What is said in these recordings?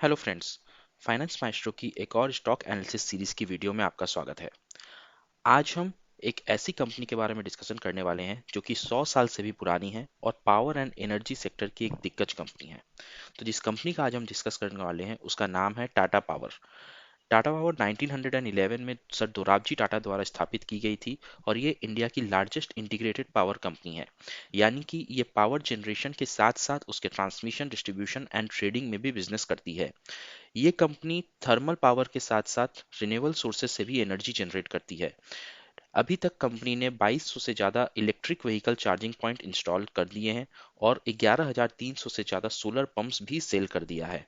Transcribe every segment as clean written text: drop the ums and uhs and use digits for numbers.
Hello friends. Finance maestro की एक और स्टॉक एनालिसिस सीरीज की वीडियो में आपका स्वागत है। आज हम एक ऐसी कंपनी के बारे में डिस्कशन करने वाले हैं जो कि 100 साल से भी पुरानी है और पावर एंड एनर्जी सेक्टर की एक दिग्गज कंपनी है। तो जिस कंपनी का आज हम डिस्कस करने वाले हैं उसका नाम है टाटा पावर। टाटा पावर 1911 में सर दोराबजी टाटा द्वारा स्थापित की गई थी और ये इंडिया की लार्जेस्ट इंटीग्रेटेड पावर कंपनी है। यानी कि ये पावर जनरेशन के साथ साथ उसके ट्रांसमिशन, डिस्ट्रीब्यूशन एंड ट्रेडिंग में भी बिजनेस करती है। ये कंपनी थर्मल पावर के साथ साथ रिन्यूएबल सोर्सेज से भी एनर्जी जनरेट करती है। अभी तक कंपनी ने 2200 से ज़्यादा electric vehicle charging point install कर दिए हैं और 11,300 से ज़्यादा सोलर पंप्स भी सेल कर दिया है।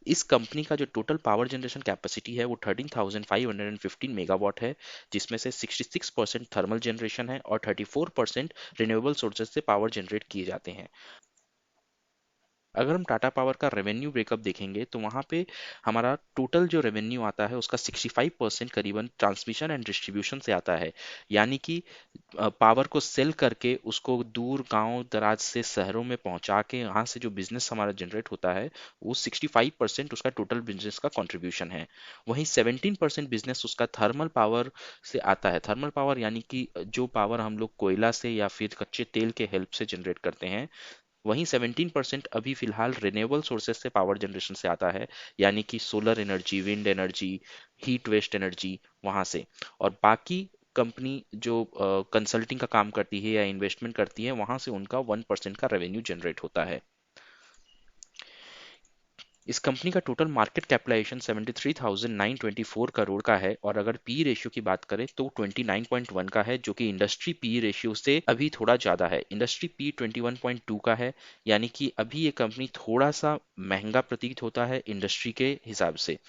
इस कंपनी का जो टोटल पावर जनरेशन कैपेसिटी है वो 13,515 मेगावाट है, जिसमें से 66% थर्मल जनरेशन है और 34% रिन्यूएबल सोर्सेज से पावर जनरेट किए जाते हैं। अगर हम टाटा पावर का रेवेन्यू ब्रेकअप देखेंगे तो वहाँ पे हमारा टोटल जो रेवेन्यू आता है उसका 65% करीबन ट्रांसमिशन एंड डिस्ट्रीब्यूशन से आता है। यानी कि पावर को सेल करके उसको दूर गांव दराज से शहरों में पहुंचा के यहाँ से जो बिजनेस हमारा जनरेट होता है वो 65% उसका टोटल बिजनेस का कंट्रीब्यूशन है। वहीं 17% बिजनेस उसका थर्मल पावर से आता है। थर्मल पावर यानी कि जो पावर हम लोग कोयला से या फिर कच्चे तेल के हेल्प से जनरेट करते हैं। वहीं 17% अभी फिलहाल रिन्यूएबल सोर्सेज से पावर जनरेशन से आता है। यानी कि solar energy, wind energy, heat waste energy वहां से। और बाकी कंपनी जो कंसल्टिंग का काम करती है या इन्वेस्टमेंट करती है वहां से उनका 1% का रेवेन्यू जनरेट होता है। इस कंपनी का टोटल मार्केट कैपिटलाइजेशन 73,924 करोड़ का है और अगर पी रेशियो की बात करें तो 29.1 का है, जो कि इंडस्ट्री पी रेशियो से अभी थोड़ा ज़्यादा है। इंडस्ट्री पी 21.2 का है। यानी कि अभी ये कंपनी थोड़ा सा महंगा प्रतीत होता है इंडस्ट्री के हिसाब से।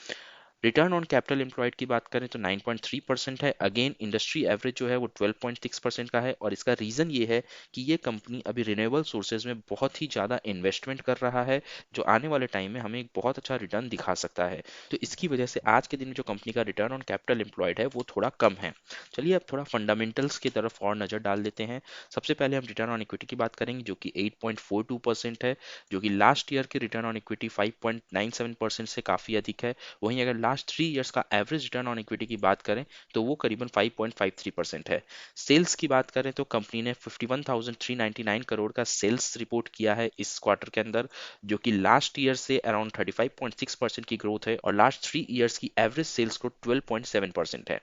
रिटर्न ऑन कैपिटल एम्प्लॉयड की बात करें तो 9.3% है। अगेन इंडस्ट्री एवरेज जो है वो 12.6% का है और इसका रीजन ये है कि ये कंपनी अभी रिन्यूएबल सोर्सेज में बहुत ही ज़्यादा इन्वेस्टमेंट कर रहा है, जो आने वाले टाइम में हमें एक बहुत अच्छा रिटर्न दिखा सकता है। तो इसकी वजह से आज के दिन में जो कंपनी का रिटर्न ऑन कैपिटल एम्प्लॉयड है वो थोड़ा कम है। चलिए अब थोड़ा फंडामेंटल्स की तरफ और नज़र डाल देते हैं। सबसे पहले हम रिटर्न ऑन इक्विटी की बात करेंगे जो कि 8.42% है, जो कि लास्ट ईयर के रिटर्न ऑन इक्विटी 5.97% से काफ़ी अधिक है। वहीं अगर लास्ट 3 इयर्स का एवरेज रिटर्न ऑन इक्विटी की बात करें तो वो करीबन 5.53% है। सेल्स की बात करें तो कंपनी ने 51,399 करोड़ का सेल्स रिपोर्ट किया है इस क्वार्टर के अंदर, जो कि लास्ट ईयर से अराउंड 35.6% की ग्रोथ है और लास्ट 3 इयर्स की एवरेज सेल्स ग्रोथ 12.7% है।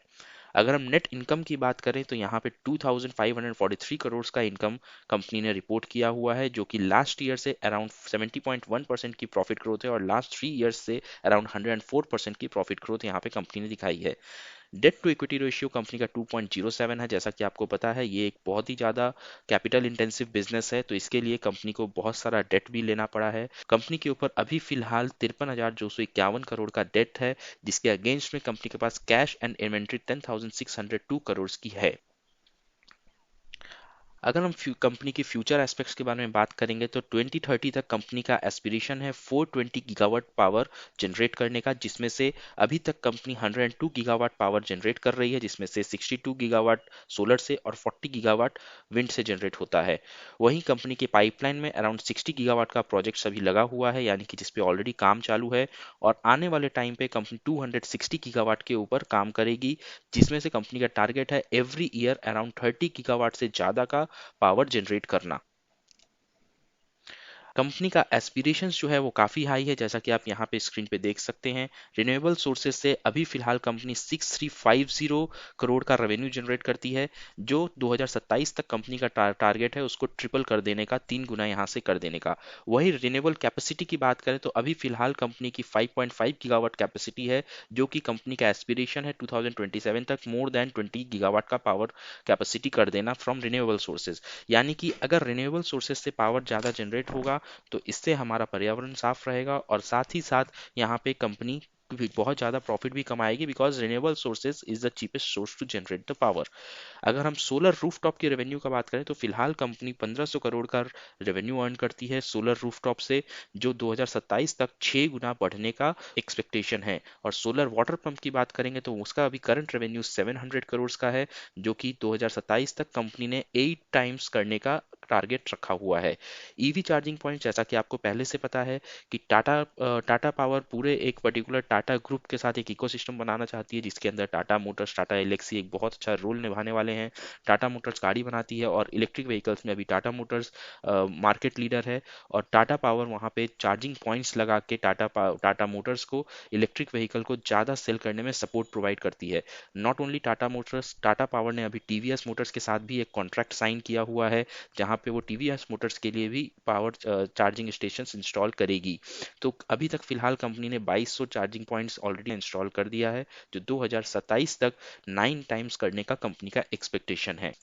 अगर हम नेट इनकम की बात करें तो यहाँ पे 2,543 करोड़ का इनकम कंपनी ने रिपोर्ट किया हुआ है, जो कि लास्ट ईयर से अराउंड 70.1% की प्रॉफिट ग्रोथ है और लास्ट 3 इयर्स से अराउंड 104% की प्रॉफिट ग्रोथ यहाँ पे कंपनी ने दिखाई है। Debt to equity ratio company का 2.07 है। जैसा कि आपको पता है ये एक बहुत ही ज़्यादा कैपिटल इंटेंसिव बिजनेस है, तो इसके लिए कंपनी को बहुत सारा डेट भी लेना पड़ा है। कंपनी के ऊपर अभी फिलहाल 53,251 करोड़ का डेट है, जिसके अगेंस्ट में कंपनी के पास कैश एंड इन्वेंट्री 10,602 करोड़ की है। अगर हम कंपनी की फ्यूचर एस्पेक्ट्स के बारे में बात करेंगे तो 2030 तक कंपनी का एस्पिरेशन है 420 गीगावाट पावर जनरेट करने का, जिसमें से अभी तक कंपनी 102 गीगावाट पावर जनरेट कर रही है, जिसमें से 62 गीगावाट सोलर से और 40 गीगावाट विंड से जनरेट होता है। वहीं कंपनी के पाइपलाइन में अराउंड 60 गीगावाट का प्रोजेक्ट अभी लगा हुआ है, यानी कि जिसपे ऑलरेडी काम चालू है और आने वाले टाइम पे कंपनी 260 गीगावाट के ऊपर काम करेगी, जिसमें से कंपनी का टारगेट है एवरी ईयर अराउंड 30 गीगावाट से ज़्यादा का पावर जनरेट करना। कंपनी का एस्पिरेशंस जो है वो काफ़ी हाई है, जैसा कि आप यहाँ पे स्क्रीन पे देख सकते हैं। रिन्यूएबल सोर्सेज से अभी फिलहाल कंपनी 6350 करोड़ का रेवेन्यू जनरेट करती है, जो 2027 तक कंपनी का टारगेट है उसको ट्रिपल कर देने का, 3 गुना यहाँ से कर देने का। वही रिन्यूएबल कैपेसिटी की बात करें तो अभी फिलहाल कंपनी की 5.5 गीगावाट कैपेसिटी है, जो कि कंपनी का एस्पिरेशन है 2027 तक मोर देन 20 गीगावाट का पावर कैपेसिटी कर देना फ्रॉम रिन्यूएबल सोर्सेज। यानी कि अगर रिन्यूएबल सोर्सेज से पावर ज़्यादा जनरेट होगा तो इससे हमारा पर्यावरण साफ रहेगा और साथ ही साथ यहाँ पे कंपनी भी बहुत ज़्यादा प्रॉफिट भी कमाएगी, because renewable sources is the cheapest source to generate the power. अगर हम सोलर रूफटॉप की रेवेन्यू का बात करें तो फिलहाल कंपनी 1500 करोड़ का रेवेन्यू अर्न करती है सोलर रूफटॉप से, जो 2027 तक 6 गुना बढ़ने का एक्सपेक्टेशन है। और सोलर वाटर पंप की बात करेंगे तो उसका अभी करंट रेवेन्यू 700 करोड़ का है, जो कि 2027 तक कंपनी ने 8 टाइम्स करने का टारगेट रखा हुआ है। ईवी चार्जिंग पॉइंट, जैसा कि आपको पहले से पता है कि टाटा पावर पूरे एक पर्टिकुलर टाटा ग्रुप के साथ एक इकोसिस्टम बनाना चाहती है, जिसके अंदर टाटा मोटर्स, टाटा एलेक्सी एक बहुत अच्छा रोल निभाने वाले हैं। टाटा मोटर्स गाड़ी बनाती है और इलेक्ट्रिक व्हीकल्स में अभी टाटा मोटर्स मार्केट लीडर है, और टाटा पावर वहाँ पे चार्जिंग पॉइंट्स लगा के टाटा मोटर्स को इलेक्ट्रिक व्हीकल को ज़्यादा सेल करने में सपोर्ट प्रोवाइड करती है। Not only Tata Motors, Tata power ने अभी टीवीएस मोटर्स के साथ भी एक कॉन्ट्रैक्ट साइन किया हुआ है, जहाँ पे वो टीवीएस मोटर्स के लिए भी पावर चार्जिंग स्टेशन इंस्टॉल करेगी। तो अभी तक फिलहाल कंपनी ने 2200 चार्जिंग पॉइंट्स ऑलरेडी इंस्टॉल कर दिया है, जो 2027 तक 9 टाइम्स करने का कंपनी का एक्सपेक्टेशन है।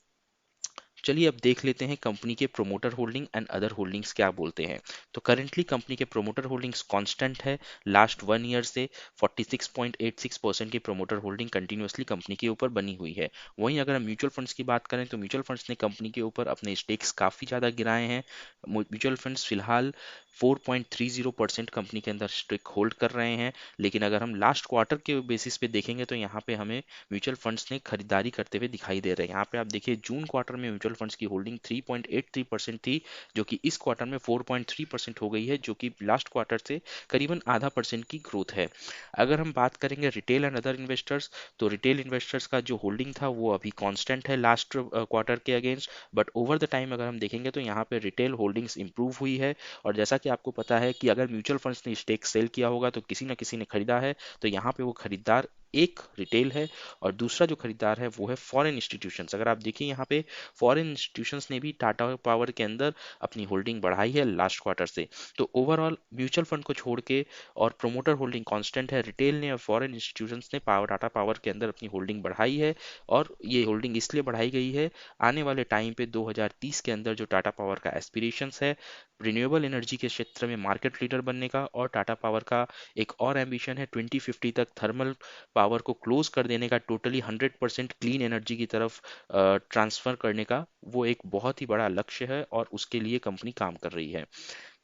चलिए अब देख लेते हैं कंपनी के promoter holding and other holdings क्या बोलते हैं। तो करेंटली कंपनी के प्रोमोटर होल्डिंग्स कांस्टेंट है। लास्ट 1 ईयर से 46.86% की प्रोमोटर होल्डिंग कंटिन्यूसली कंपनी के ऊपर बनी हुई है। वहीं अगर हम म्यूचुअल फंड्स की बात करें तो म्यूचुअल फंड्स ने कंपनी के ऊपर अपने स्टेक्स काफ़ी ज़्यादा गिराए हैं। म्यूचुअल फंड्स फिलहाल 4.30% कंपनी के अंदर स्टेक होल्ड कर रहे हैं। लेकिन अगर हम लास्ट क्वार्टर के बेसिस पे देखेंगे तो यहाँ पे हमें म्यूचुअल फंड्स ने खरीदारी करते हुए दिखाई दे रहे हैं। यहाँ पे आप देखिए जून क्वार्टर में म्यूचुअल फंड्स की होल्डिंग 3.83% थी, जो कि इस क्वार्टर में 4.3% हो गई है, जो कि लास्ट क्वार्टर से करीबन आधा परसेंट की ग्रोथ है। अगर हम बात करेंगे रिटेल एंड अदर इन्वेस्टर्स, तो रिटेल इन्वेस्टर्स का जो होल्डिंग था वो अभी कांस्टेंट है लास्ट क्वार्टर के against, but over the time अगर हम देखेंगे तो यहाँ पे रिटेल होल्डिंग्स इंप्रूव हुई है। और जैसा कि आपको पता है कि अगर म्यूचुअल फंड्स ने स्टेक सेल किया होगा तो किसी न किसी ने खरीदा है, तो यहाँ पे वो खरीदार एक रिटेल है और दूसरा जो खरीदार है वो है फॉरेन इंस्टीट्यूशंस। अगर आप देखिए यहाँ पे फॉरेन इंस्टीट्यूशंस ने भी टाटा पावर के अंदर अपनी होल्डिंग बढ़ाई है लास्ट क्वार्टर से। तो ओवरऑल म्यूचुअल फंड को छोड़ के और प्रोमोटर होल्डिंग कांस्टेंट है, रिटेल ने और फॉरेन इंस्टीट्यूशंस ने टाटा पावर के अंदर अपनी होल्डिंग बढ़ाई है। और ये होल्डिंग इसलिए बढ़ाई गई है, आने वाले टाइम पे 2030 के अंदर जो टाटा पावर का एस्पिरेशंस है रिन्यूएबल एनर्जी के क्षेत्र में मार्केट लीडर बनने का, और टाटा पावर का एक और एम्बिशन है 2050 तक थर्मल पावर को क्लोज कर देने का, टोटली 100% क्लीन एनर्जी की तरफ ट्रांसफर करने का। वो एक बहुत ही बड़ा लक्ष्य है और उसके लिए कंपनी काम कर रही है।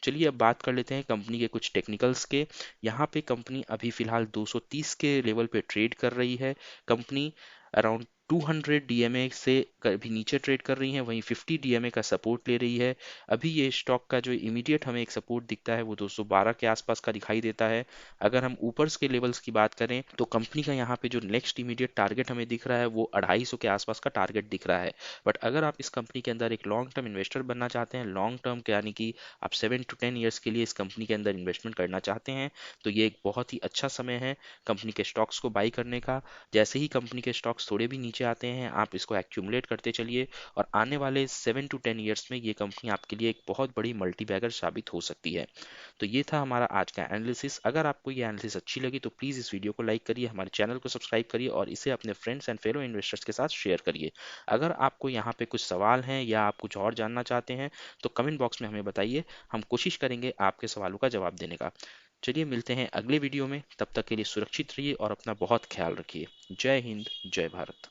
चलिए अब बात कर लेते हैं कंपनी के कुछ टेक्निकल्स के। यहाँ पे कंपनी अभी फिलहाल 230 के लेवल पे ट्रेड कर रही है। कंपनी अराउंड 200 डीएमए से कभी नीचे ट्रेड कर रही है, वहीं 50 डीएमए का सपोर्ट ले रही है। अभी ये स्टॉक का जो इमीडिएट हमें एक सपोर्ट दिखता है वो 212 के आसपास का दिखाई देता है। अगर हम ऊपर के लेवल्स की बात करें तो कंपनी का यहाँ पे जो नेक्स्ट इमीडिएट टारगेट हमें दिख रहा है वो 250 के आसपास का टारगेट दिख रहा है। बट अगर आप इस कंपनी के अंदर एक लॉन्ग टर्म इन्वेस्टर बनना चाहते हैं, लॉन्ग टर्म के यानी कि आप 7 to 10 ईयर्स के लिए इस कंपनी के अंदर इन्वेस्टमेंट करना चाहते हैं, तो ये एक बहुत ही अच्छा समय है कंपनी के स्टॉक्स को बाई करने का। जैसे ही कंपनी के स्टॉक्स थोड़े भी नीचे आते हैं आप इसको एक्यूमुलेट करते चलिए, और आने वाले 7 to 10 ईयर्स में ये कंपनी आपके लिए एक बहुत बड़ी मल्टीबैगर साबित हो सकती है। तो ये था हमारा आज का एनालिसिस। अगर आपको ये एनालिसिस अच्छी लगी तो प्लीज़ इस वीडियो को लाइक करिए, हमारे चैनल को सब्सक्राइब करिए और इसे अपने फ्रेंड्स एंड फेलो इन्वेस्टर्स के साथ शेयर करिए। अगर आपको यहाँ पे कुछ सवाल हैं या आप कुछ और जानना चाहते हैं तो कमेंट बॉक्स में हमें बताइए, हम कोशिश करेंगे आपके सवालों का जवाब देने का। चलिए मिलते हैं अगले वीडियो में, तब तक के लिए सुरक्षित रहिए और अपना बहुत ख्याल रखिए। जय हिंद, जय भारत।